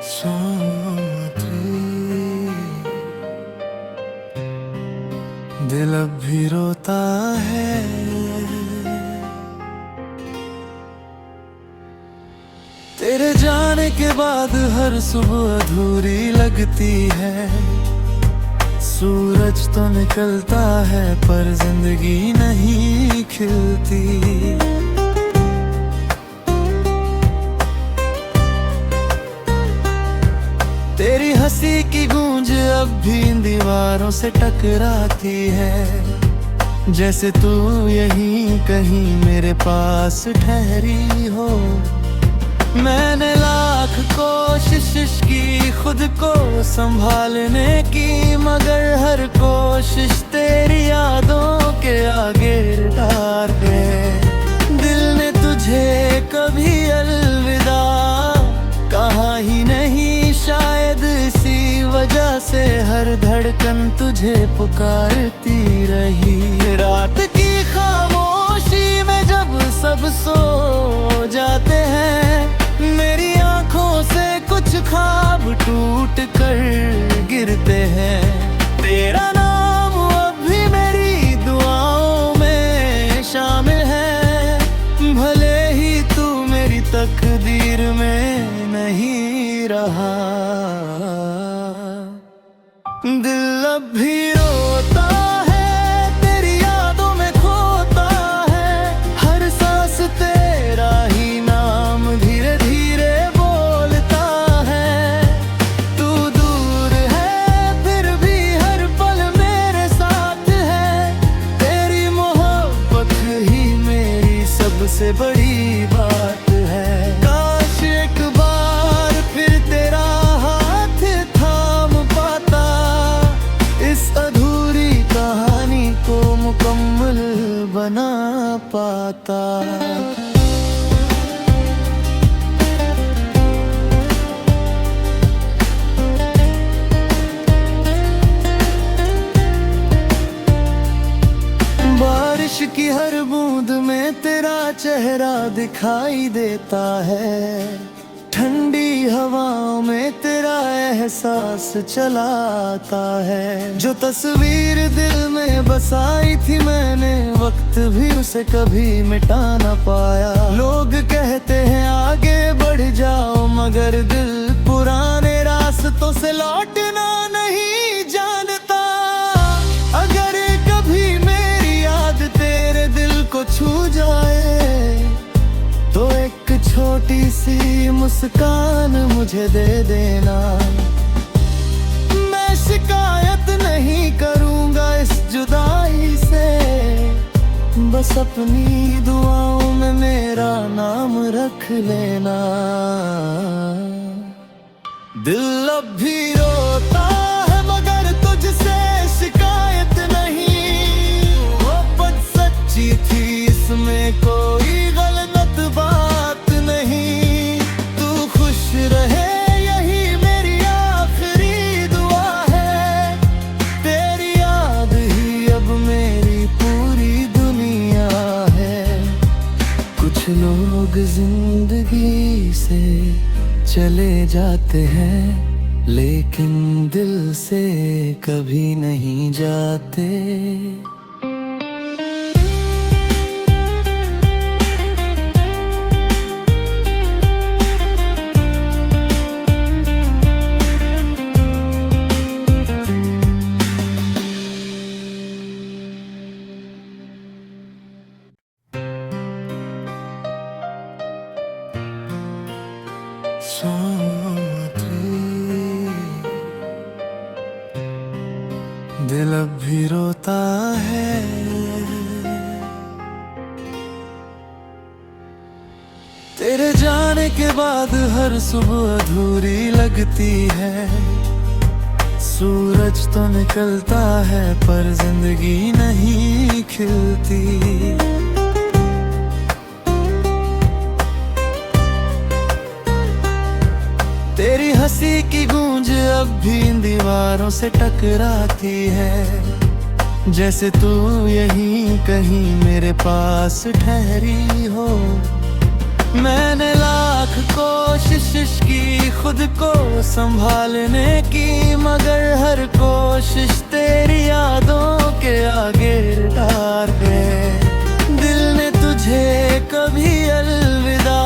सोती दिल अब भी रोता है। तेरे जाने के बाद हर सुबह अधूरी लगती है। सूरज तो निकलता है पर जिंदगी नहीं खिलती। तेरी हंसी की गूंज अब भी इन दीवारों से टकराती है। जैसे तू यहीं कहीं मेरे पास ठहरी हो। मैंने लाख कोशिश की खुद को संभालने की, मगर हर कोशिश तेरी यादों के आगे डार है। दिल ने तुझे कभी अलविदा कहा ही नहीं, शायद इसी वजह से हर धड़कन तुझे पुकारती रही। रात की खामोशी में जब सब सो जाते हैं, मेरी आंखों से कुछ ख्वाब टूट कर गिरते हैं। तेरा नाम अब भी मेरी दुआओं में शामिल है, भले ही तू मेरी तकदीर में नहीं रहा। दिल अब भी रोता है, तेरी यादों में खोता है। हर सांस तेरा ही नाम धीरे धीरे बोलता है। तू दूर है फिर भी हर पल मेरे साथ है। तेरी मोहब्बत ही मेरी सबसे बड़ी बात है। काश एक बार फिर तेरा हाथ थाम पाता, इस अधूरी कहानी को मुकम्मल बना पाता। बारिश की हर बूंद में तेरा चेहरा दिखाई देता है। ठंडी हवाओं में तेरा एहसास चलाता है। जो तस्वीर दिल में बसाई थी मैंने, वक्त भी उसे कभी मिटा ना पाया। लोग कहते हैं आगे बढ़ जाओ, मगर दिल पुराने रास्तों से लौटना नहीं जानता। अगर कभी मेरी याद तेरे दिल को छू जाए, तो एक छोटी सी मुस्कान मुझे दे देना। मैं शिकायत नहीं करूंगा इस जुदाई से, बस अपनी दुआओं में मेरा नाम रख लेना। दिल अब भी रोता है मगर तुझसे शिकायत नहीं। वो बात सच्ची थी, इसमें कोई गलत बात नहीं। तू खुश रहे यही मेरी आखिरी दुआ है। तेरी याद ही अब मेरी पूरी दुनिया है। कुछ लोग जिंदगी से चले जाते हैं, लेकिन दिल से कभी नहीं जाते। सोती दिल अब भी रोता है। तेरे जाने के बाद हर सुबह अधूरी लगती है। सूरज तो निकलता है पर जिंदगी नहीं खिलती। तेरी हंसी की गूंज अब भी इन दीवारों से टकराती है। जैसे तू यहीं कहीं मेरे पास ठहरी हो। मैंने लाख कोशिश की खुद को संभालने की, मगर हर कोशिश तेरी यादों के आगे डार है। दिल ने तुझे कभी अलविदा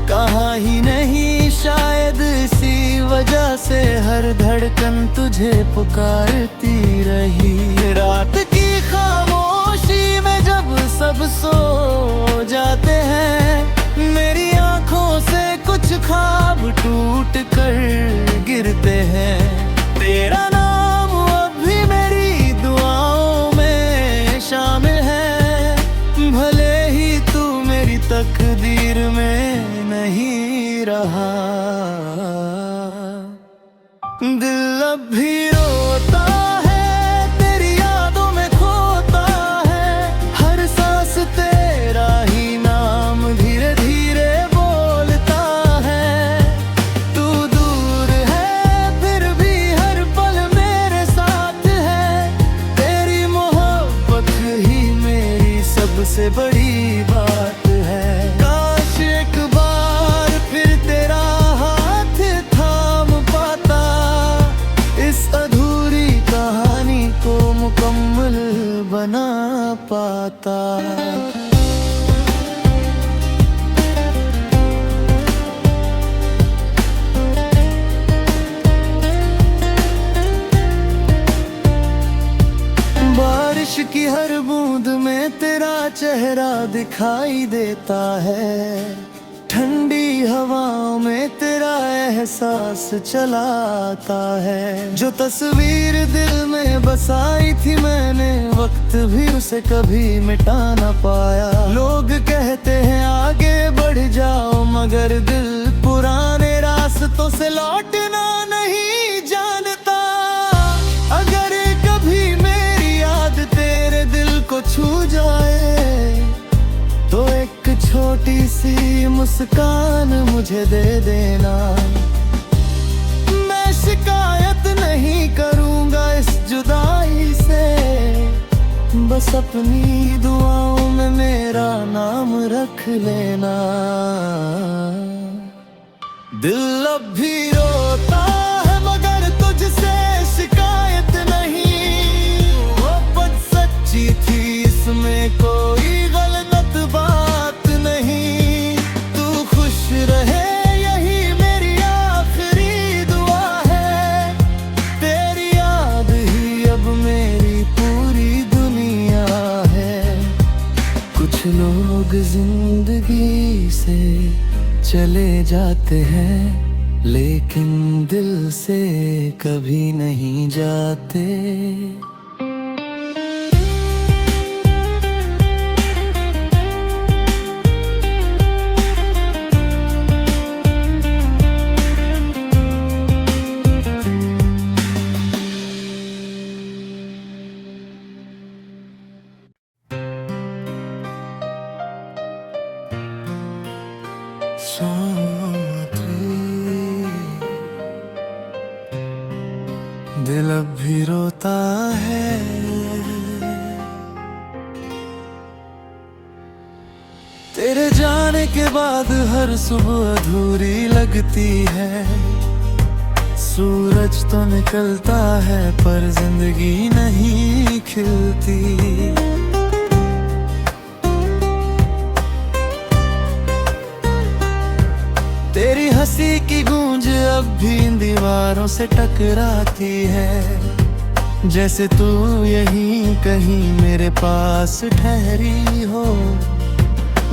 कहा ही नहीं, शायद इसी वजह से हर धड़कन तुझे पुकारती रही। रात की खामोशी में जब सब सो जाते हैं, मेरी आंखों से कुछ ख्वाब टूट कर गिरते हैं। तेरा नाम अब भी मेरी दुआओं में शामिल है, भले ही तू मेरी तकदीर में नहीं रहा। दिल अब भी रोता है, तेरी यादों में खोता है, हर सांस तेरा ही नाम धीरे धीरे बोलता है। तू दूर है फिर भी हर पल मेरे साथ है, तेरी मोहब्बत ही मेरी सबसे बड़ी बात है। काश एक बार फिर तेरा हाथ थाम पाता, इस अधूरी कहानी को मुकम्मल बना पाता। बारिश की हर बूंद में तेरा चेहरा दिखाई देता है, ठंडी हवाओं में तेरा एहसास चलाता है। जो तस्वीर दिल में बसाई थी मैंने, वक्त भी उसे कभी मिटा ना पाया। लोग कहते हैं आगे बढ़ जाओ, मगर दिल पुराने रास्तों से लौटना नहीं जानता। अगर कभी मेरी याद तेरे दिल को छू जाए, तो एक छोटी सी मुस्कान मुझे दे देना। मैं शिकायत नहीं करूंगा इस जुदाई से, बस अपनी दुआओं में मेरा नाम रख लेना। दिल अब भी रोता है मगर तुझसे शिकायत नहीं, मोहब्बत सच्ची थी इसमें कोई गलत बात नहीं। तू खुश रहे यही मेरी आखिरी दुआ है, तेरी याद ही अब मेरी पूरी दुनिया है। कुछ लोग जिंदगी से चले जाते हैं, लेकिन दिल से कभी नहीं जाते। दिल अब भी रोता है, तेरे जाने के बाद हर सुबह अधूरी लगती है। सूरज तो निकलता है पर जिंदगी नहीं खिलती। तेरी हंसी की गूंज अब भी इन दीवारों से टकराती है, जैसे तू यहीं कहीं मेरे पास ठहरी हो।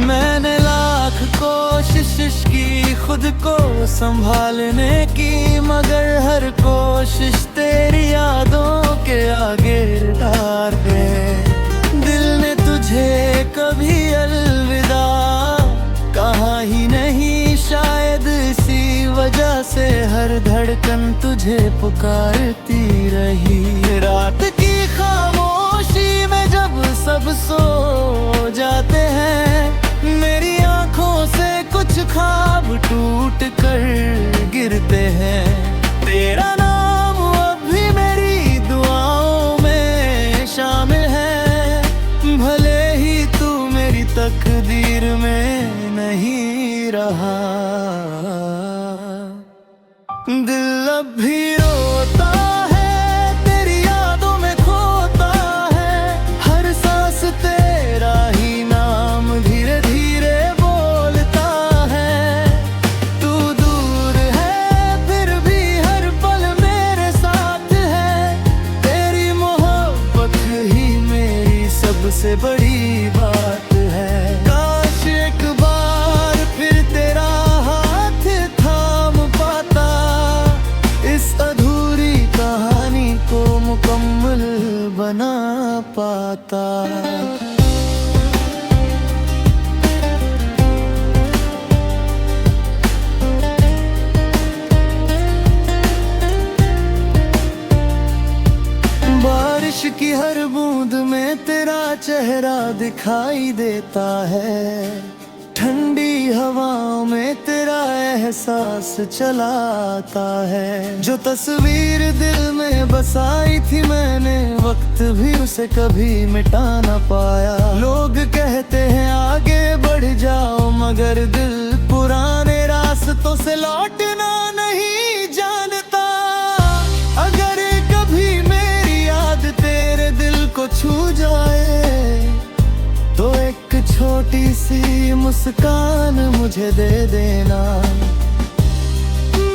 मैंने लाख कोशिश की खुद को संभालने की, मगर हर कोशिश तेरी यादों के आगे डार है। दिल ने तुझे कभी अलविदा कहा ही नहीं, शायद इसी वजह से हर धड़कन तुझे पुकारती रही। रात की खामोशी में जब सब सो जाते हैं, मेरी आंखों से कुछ ख्वाब टूट कर गिरते हैं। तेरा नाम अब भी मेरी दुआओं में शामिल है, भले ही तू मेरी तकदीर में नहीं रहा। अब भी रोता है, तेरी यादों में खोता है, हर सांस तेरा ही नाम धीरे धीरे बोलता है। तू दूर है फिर भी हर पल मेरे साथ है, तेरी मोहब्बत ही मेरी सबसे बड़ी बात है। काश एक बार फिर तेरा हाथ थाम पाता, इस अधूरी कहानी को मुकम्मल बना पाता। बारिश की हर बूंद में तेरा चेहरा दिखाई देता है, ठंडी हवाओं में तेरा एहसास चलाता है। जो तस्वीर दिल में बसाई थी मैंने, वक्त भी उसे कभी मिटा ना पाया। लोग कहते हैं आगे बढ़ जाओ, मगर दिल पुराने रास्तों से लौटना नहीं जानता। अगर कभी मेरी याद तेरे दिल को छू जाए, तो एक छोटी सी मुस्कान मुझे दे देना।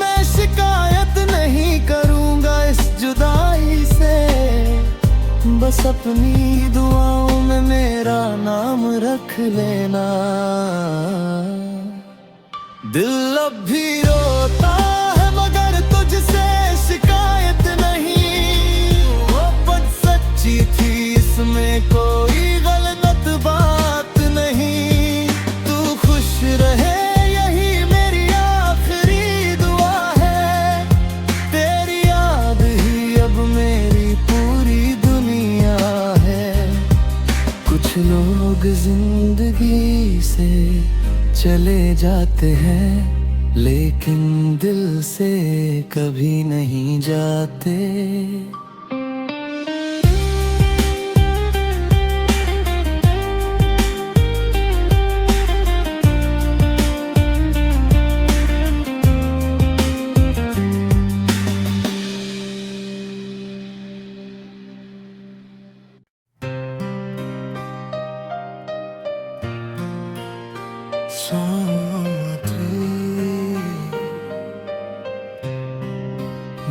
मैं शिकायत नहीं करूंगा इस जुदाई से, बस अपनी दुआओं में मेरा नाम रख लेना। दिल अब भी रोता है मगर तुझसे शिकायत नहीं, वो बात सच्ची थी इसमें कोई गलत बात नहीं। तू खुश रहे यही मेरी आखिरी दुआ है, तेरी याद ही अब मेरी पूरी दुनिया है। कुछ लोग जिंदगी से चले जाते हैं, लेकिन दिल से कभी नहीं जाते।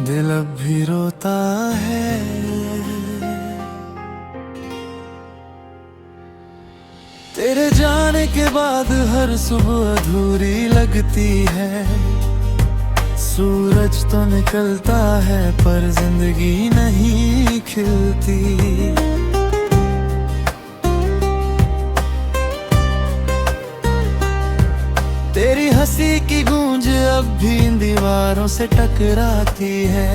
दिल अब भी रोता है, तेरे जाने के बाद हर सुबह अधूरी लगती है। सूरज तो निकलता है पर जिंदगी नहीं खिलती। तेरी हंसी की गूंज अब भी इन दीवारों से टकराती है,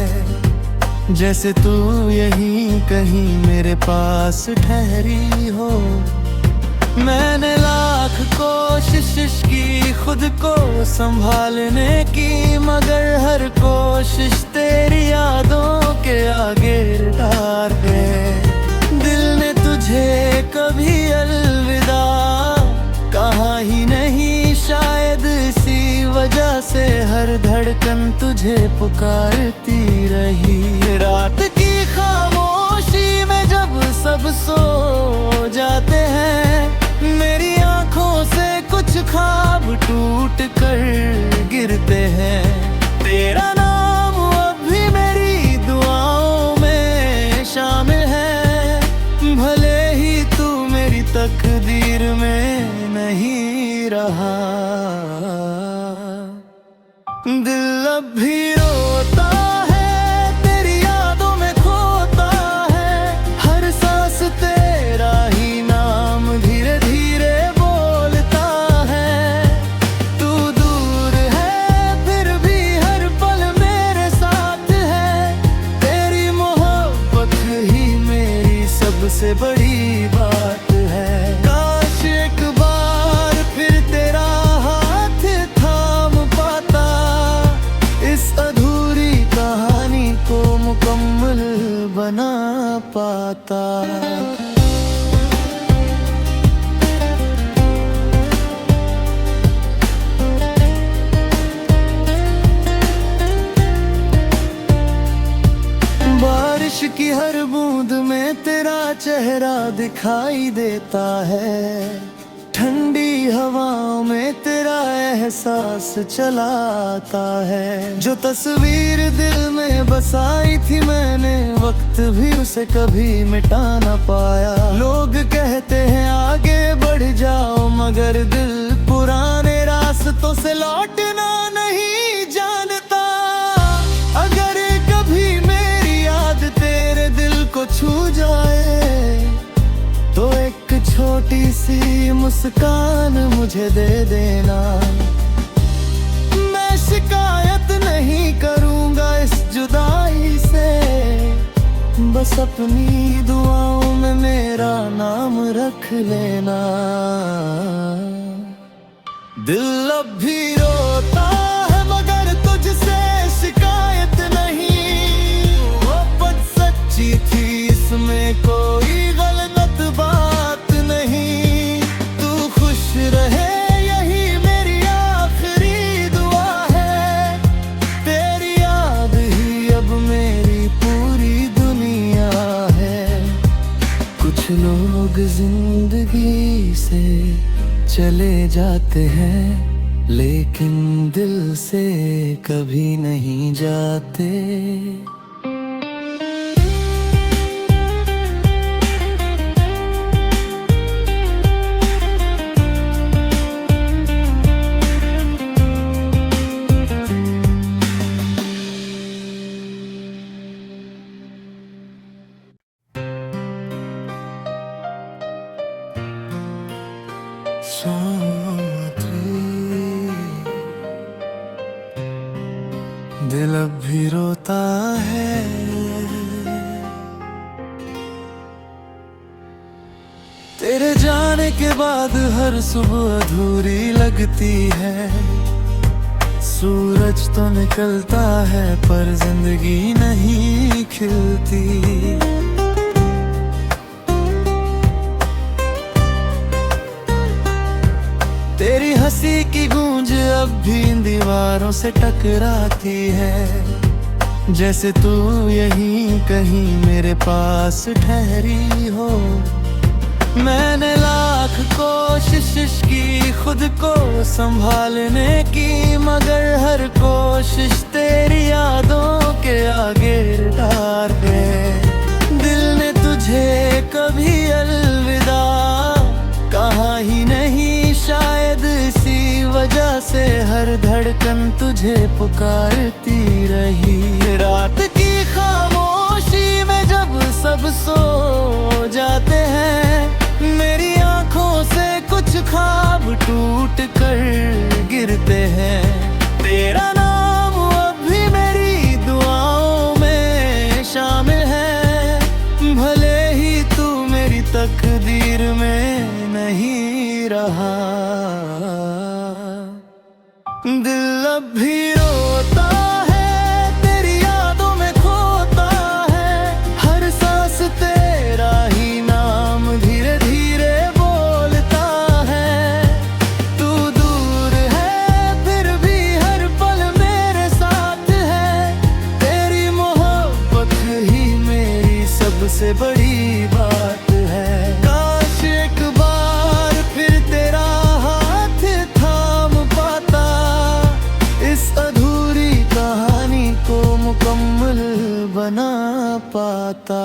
जैसे तू यहीं कहीं मेरे पास ठहरी हो। मैंने लाख कोशिश की खुद को संभालने की, मगर हर कोशिश तेरी यादों के आगे डार है। दिल ने तुझे कभी अलविदा कहा ही नहीं, शायद इसी वजह से हर धड़कन तुझे पुकारती रही। रात की खामोशी में जब सब सो जाते हैं, मेरी आंखों से कुछ ख्वाब टूट कर गिरते हैं। तेरा नाम अब भी मेरी दुआओं में शामिल है, भले ही तू मेरी तकदीर में नहीं रहा। दिल अब भी रोता है, तेरी यादों में खोता है, हर सांस तेरा ही नाम धीरे धीरे बोलता है। तू दूर है फिर भी हर पल मेरे साथ है, तेरी मोहब्बत ही मेरी सबसे बड़ी बात है। काश एक बार फिर तेरा हाथ थाम पाता, इस अधूरी कहानी को मुकम्मल बना पाता। चेहरा दिखाई देता है, ठंडी हवाओं में तेरा एहसास चलाता है। जो तस्वीर दिल में बसाई थी मैंने, वक्त भी उसे कभी मिटा ना पाया। लोग कहते हैं आगे बढ़ जाओ, मगर दिल पुराने रास्तों से लौटना नहीं जानता। अगर कभी मेरी याद तेरे दिल को छू जाए, तो एक छोटी सी मुस्कान मुझे दे देना। मैं शिकायत नहीं करूंगा इस जुदाई से, बस अपनी दुआओं में मेरा नाम रख लेना। दिल अब भी रोता है मगर तुझसे शिकायत नहीं। वो बात सच्ची थी, इसमें कोई गलत बात नहीं। तू खुश रहे यही मेरी आखिरी दुआ है। तेरी याद ही अब मेरी पूरी दुनिया है। कुछ लोग जिंदगी से चले जाते हैं, लेकिन दिल से कभी नहीं जाते। दिल अब भी रोता है, तेरे जाने के बाद हर सुबह अधूरी लगती है। सूरज तो निकलता है पर जिंदगी नहीं खिलती। तेरी हंसी की गूंज अब भी इन दीवारों से टकराती है। जैसे तू यहीं कहीं मेरे पास ठहरी हो। मैंने लाख कोशिश की खुद को संभालने की, मगर हर कोशिश तेरी यादों के आगे डार है। दिल ने तुझे कभी अलविदा कहा ही नहीं, शायद इसी वजह से हर धड़कन तुझे पुकारती रही। रात की खामोशी में जब सब सो जाते हैं, मेरी आंखों से कुछ ख्वाब टूट कर गिरते हैं। तेरा नाम अब भी मेरी दुआओं में शामिल है, भले ही तू मेरी तकदीर में नहीं रहा। दिल अब भी रोता है, तेरी यादों में खोता है। हर सांस तेरा ही नाम धीरे धीरे बोलता है। तू दूर है फिर भी हर पल मेरे साथ है। तेरी मोहब्बत ही मेरी सबसे बड़ी बात है। काश एक बार फिर तेरा हाथ थाम पाता, इस अधूरी कहानी को मुकम्मल बना पाता।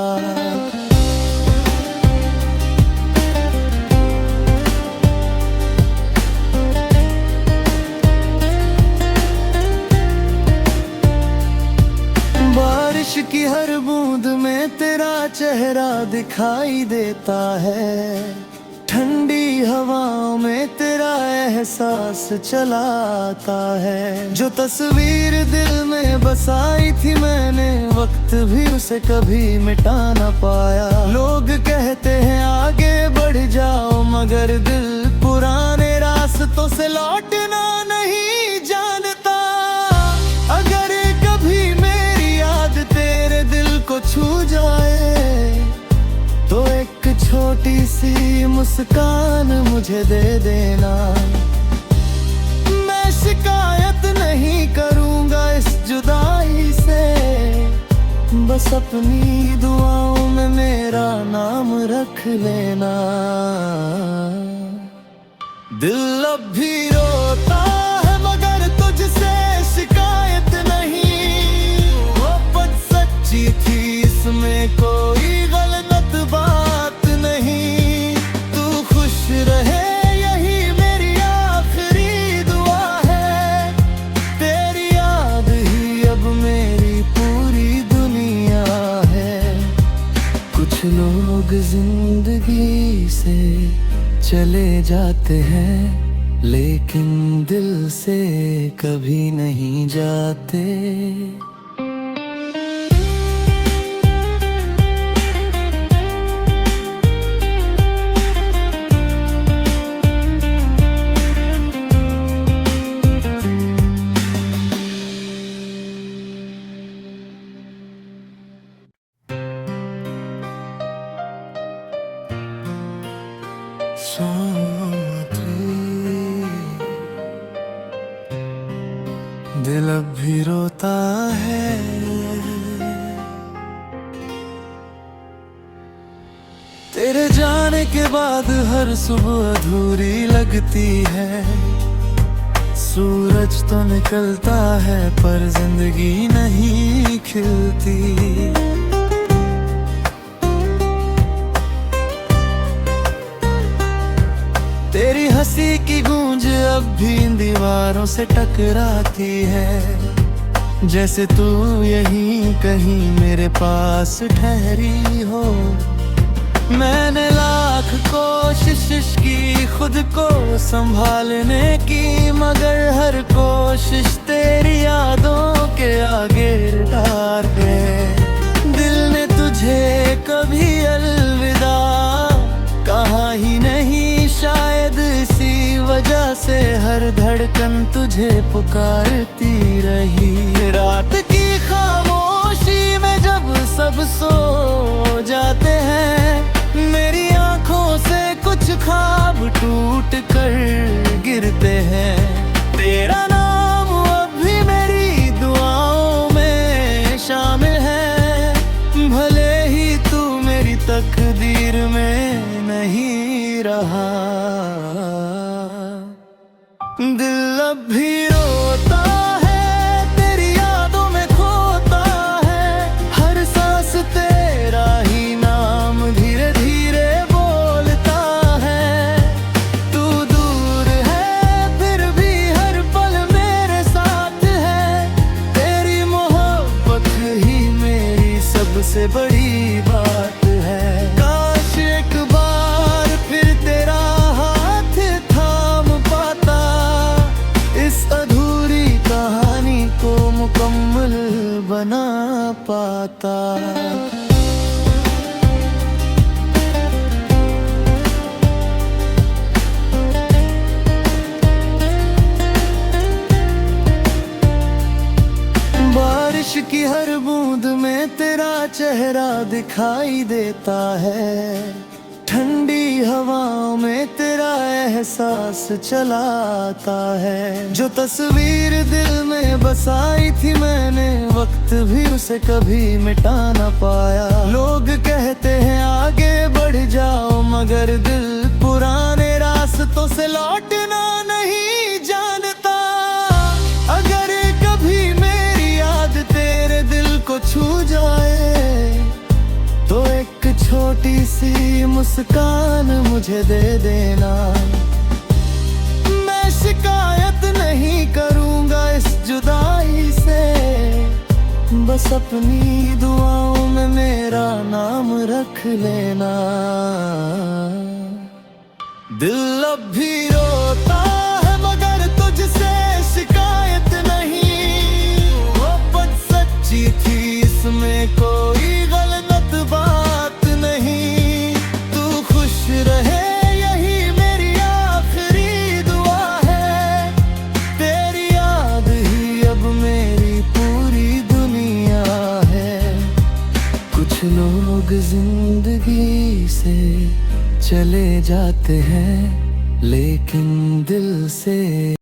बारिश की हर बूंद में तेरा चेहरा दिखाई देता है, ठंडी हवाओं में तेरा एहसास चलाता है। जो तस्वीर दिल में बसाई थी मैंने, वक्त भी उसे कभी मिटा ना पाया। लोग कहते हैं आगे बढ़ जाओ, मगर दिल पुराने रास्तों से लौटना नहीं जानता। अगर कभी मेरी याद तेरे दिल को छू जाए, तो एक छोटी सी मुस्कान मुझे दे देना। मैं शिकायत नहीं करूंगा इस जुदाई से, बस अपनी दुआओं में मेरा नाम रख लेना। दिल अब भी रोता है मगर तुझसे शिकायत नहीं। वो बात सच्ची थी, इसमें कोई गलत बात नहीं। तू खुश रहे यही मेरी आखिरी दुआ है। तेरी याद ही अब मेरी पूरी दुनिया है। कुछ लोग जिंदगी से चले जाते हैं लेकिन दिल से कभी नहीं जाते। दिल अब भी रोता है। तेरे जाने के बाद हर सुबह अधूरी लगती है। सूरज तो निकलता है पर जिंदगी नहीं खिलती। तेरी हंसी की गूंज अब भी दीवारों से टकराती है। जैसे तू यहीं कहीं मेरे पास ठहरी हो। मैंने लाख कोशिश की खुद को संभालने की, मगर हर कोशिश तेरी यादों के आगे डार है। दिल ने तुझे कभी अलविदा कहा ही नहीं, शायद इसी वजह से हर धड़कन तुझे पुकारती रही। रात की खामोशी में जब सब सो जाते हैं, मेरी आंखों से कुछ ख्वाब टूट कर गिरते हैं। तेरा नाम अब भी मेरी दुआओं में शामिल है। भले ही तू मेरी तकदीर में नहीं रहा। दिल अब भी रोता है, तेरी यादों में खोता है। हर सांस तेरा ही नाम धीरे धीरे बोलता है। तू दूर है फिर भी हर पल मेरे साथ है। तेरी मोहब्बत ही मेरी सबसे बड़ी बात है। काश एक बार फिर तेरा हाथ थाम पाता, इस अधूरी कहानी को मुकम्मल बना पाता। बारिश की हर बूंद में तेरा चेहरा दिखाई देता है। ठंडी हवाओं में तेरा एहसास चलाता है। जो तस्वीर दिल में बसाई थी मैंने, वक्त भी उसे कभी मिटा ना पाया। लोग कहते हैं आगे बढ़ जाओ, मगर दिल पुराने रास्तों से लौटना नहीं जानता। अगर कभी मेरी याद तेरे दिल को छू जाए, तो एक छोटी सी मुस्कान मुझे दे देना। मैं शिकायत नहीं करूंगा इस जुदाई से, बस अपनी दुआओं में मेरा नाम रख लेना। दिल अब भी रोता है मगर तुझसे शिकायत नहीं। वो बात सच्ची थी, इसमें कोई गलत बात नहीं। तू खुश रहे यही मेरी आखिरी दुआ है। तेरी याद ही अब मेरी पूरी दुनिया है। कुछ लोग जिंदगी से चले जाते हैं लेकिन दिल से